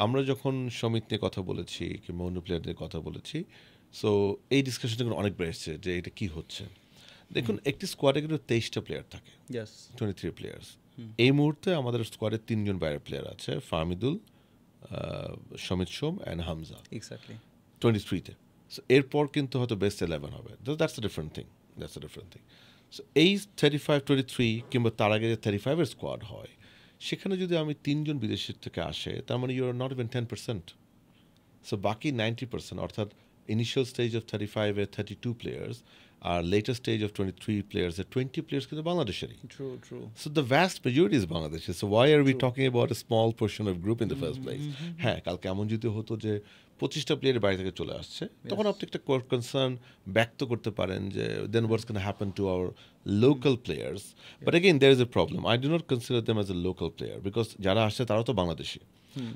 আমরা যখন সমিত নিয়ে কথা বলেছি কিংবা অন্য প্লেয়ারদের কথা বলেছি, সো এই ডিসকাশনটা অনেক বেড়েছে যে এটা কি হচ্ছে। দেখুন, একটি স্কোয়াডে কিন্তু 23টা প্লেয়ার থাকে, 23 প্লেয়ার্স। এই মুহূর্তে আমাদের স্কোয়াডে 3জন বাইরের প্লেয়ার আছে, ফাহমিদুল, সমিত সোম অ্যান্ড হামজা, এক্স্যাক্টলি 23তে। সো এরপর কিন্তু হয়তো বেস্ট 11 হবে, that's a different thing. So এই 35-23 কিংবা তার আগে যে 35-এর স্কোয়াড হয়, সেখানে যদি আমি 3জন বিদেশের থেকে আসে, তার মানে you are not even 10%। So বাকি 90%, অর্থাৎ ইনিশিয়াল স্টেজ অফ 35-এ 32 প্লেয়ার্স আর লেটার স্টেজ অফ 23 প্লেয়ার্সে 20 প্লেয়ার্স কিন্তু বাংলাদেশেরই। True So the vast majority is Bangladeshi. So why are we talking about a small portion of group in the first place? হ্যাঁ, কালকে এমন যদি হতো যে 25টা প্লেয়ার বাইরে থেকে চলে আসছে, তখন আপনি একটা কনসার্ন ব্যক্ত করতে পারেন যে then what's gonna happen to our local players. But again there is a problem, I do not consider them as a local player, because যারা আসছে তারাও তো বাংলাদেশি।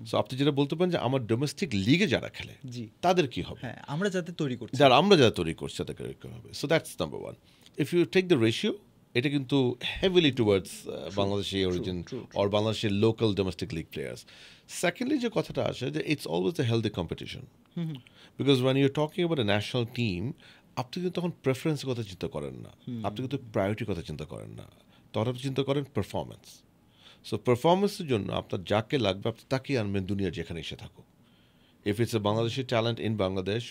সো আপনি যেটা বলতে পারেন যে আমার ডোমেস্টিক লিগে যারা খেলে তাদের কি হবে, হ্যাঁ আমরা যাতে তৈরি করছি, আমরা যারা তৈরি করছি তাদেরকে কি হবে। So that's number one. If you take the ratio, এটা কিন্তু heavily towards Bangladeshi origin or বাংলাদেশের local domestic league players. Secondly যে কথাটা আসে যে it's always a healthy competition, because when you talking about a national team, আপনি কিন্তু তখন প্রেফারেন্সের কথা চিন্তা করেন না, আপনি কিন্তু প্রায়োরিটির কথা চিন্তা করেন না, তখন আপনি চিন্তা করেন পারফরমেন্স। সো পারফরমেন্সের জন্য আপনার যাকে লাগবে আপনি তাকেই আনবেন, দুনিয়ার যেখানে এসে থাকুক। If it's a Bangladeshi talent in Bangladesh,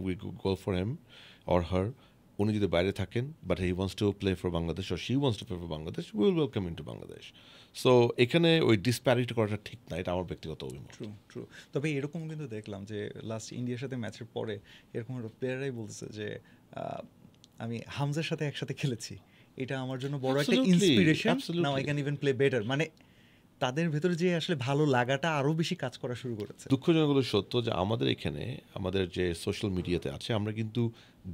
we go for him or her. উনি যদি বাইরে থাকেন, but he wants to play for Bangladesh or she wants to play for Bangladesh, we will welcome him to Bangladesh. So এখানে ওই disparity করাটা ঠিক না, এটা আমার ব্যক্তিগত অভিমত। ট্রু। তবে এরকম কিন্তু দেখলাম যে লাস্ট ইন্ডিয়ার সাথে ম্যাচের পরে এরকম প্লেয়াররাই বলতেছে যে আমি হামজার সাথে একসাথে খেলেছি, এটা আমার জন্য বড় একটা inspiration, now I can even play better. মানে তাদের ভেতরে যে আসলে ভালো লাগাটা আরো বেশি কাজ করা শুরু করেছে। দুঃখজনক হলো সত্য যে আমাদের এখানে, আমাদের যে সোশ্যাল মিডিয়াতে আছে, আমরা কিন্তু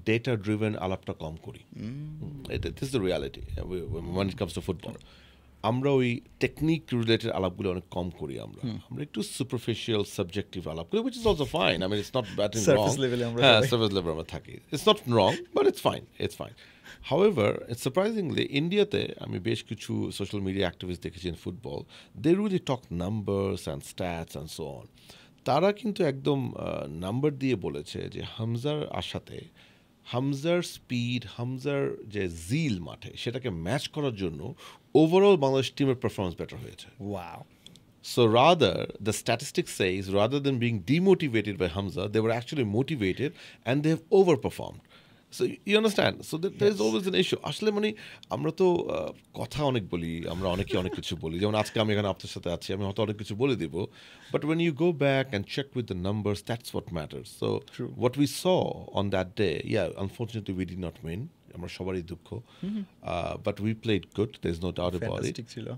ডেটা ড্রিভেন আলাপটা কম করি। This is the reality when it comes to football. আমরা ওই টেকনিক রিলেটেড আলাপগুলো অনেক কম করি। আমরা একটু সুপারফিশিয়াল সাবজেক্টিভ আলাপ করি, which is also fine. I mean, it's not bad and wrong. হ্যাঁ, সার্ফেস লেভেলে আমরা থাকি। It's not wrong, but it's fine. However, surprisingly, ইন্ডিয়াতে আমি বেশ কিছু সোশ্যাল মিডিয়া অ্যাক্টিভিস্ট দেখেছি in football, they really talk numbers and stats and so on. তারা কিন্তু একদম নাম্বার দিয়ে বলেছে যে হামজার আশাতে, হামজার স্পিড, হামজার যে জিল মাঠে, সেটাকে ম্যাচ করার জন্য ওভারঅল বাংলাদেশ টিমের পারফরমেন্স বেটার হয়েছে। Wow. So rather, the statistics says, rather than being demotivated by Hamza, they were actually motivated and they have overperformed. So you understand? So there is always an issue. আসলে মানে আমরা তো কথা অনেক বলি, আমরা অনেক কিছু বলি, যেমন আজকে আমি এখানে আপনার সাথে আছি, আমি হয়তো অনেক কিছু বলে দিব, but when you go back and check with the numbers, that's what matters. So what we saw on that day, unfortunately we did not win. আমরা সবারই দুঃখ, but we played good, there's no doubt about it,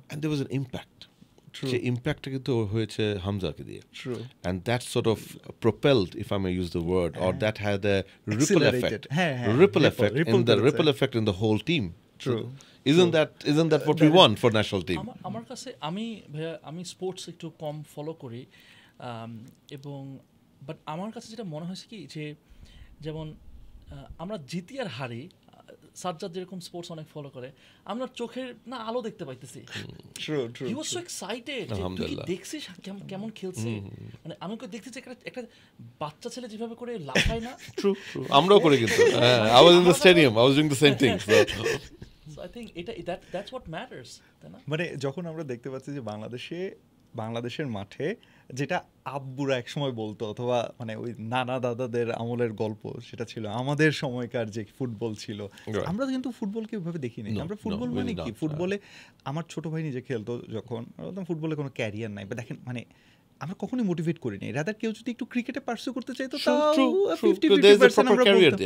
and there was an impact. যে ইম্প্যাক্টটা কিন্তু হয়েছে হামজাকে দিয়ে, and that sort of propelled, if I may use the word, or that had a ripple effect in the whole team. Isn't that what we want for national team? আমার কাছে আমি sports একটু কম follow করি, এবং but আমার কাছে যেটা মনে হয়েছে কি যে যেমন আমরা জিতি আর হারি, সাজ্জাদ যেরকম স্পোর্টস অনেক ফলো করে, আমরা চোখের না আলো দেখতে পাইতেছি। হি ওয়াজ সো এক্সাইটেড, তুই কি দেখছিস কেমন খেলছে, মানে আমি ওকে দেখছি যে একটা বাচ্চা ছেলে যেভাবে করে লাফায় না, ট্রু আমরাও করি কিন্তু, I was in the stadium, I was doing the same thing. So I think that's what matters, তাই না? মানে যখন আমরা দেখতে পাচ্ছি যে বাংলাদেশের মাঠে যেটা আব্বুরা একসময় বলতো, অথবা মানে ওই নানা দাদাদের আমলের গল্প, সেটা ছিল আমাদের সময়কার যে ফুটবল ছিল। আমরা কিন্তু ফুটবলকে ওইভাবে দেখিনি। আমরা ফুটবল মানে কি, ফুটবলে আমার ছোট ভাই নিজে খেলতো যখন, ফুটবলে কোনো ক্যারিয়ার নাই, বা দেখেন মানে আমরা কখনোই মোটিভেট করিনি। রাদার কেউ যদি একটু ক্রিকেটে পার্সু করতে চাইতো, তাও 50-50% আমরা বলতাম।